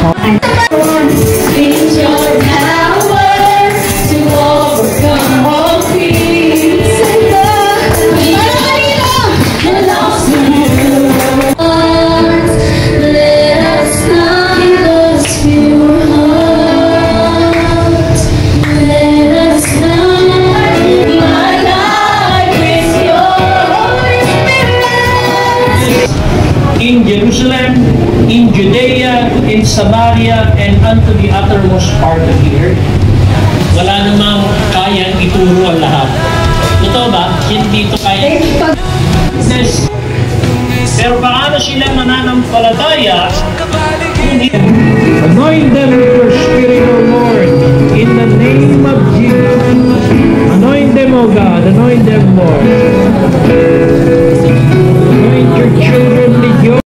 siya. In Jerusalem, in Judea, in Samaria, and unto the uttermost part of the earth. Wala namang kayang ituro ang lahat. Totoo ba? Hindi ito kaya. Pero paano sila mananampalataya? Anoint them with your Spirit, O Lord, in the name of Jesus. Anoint them, O God. Anoint them, Lord. Anoint your children.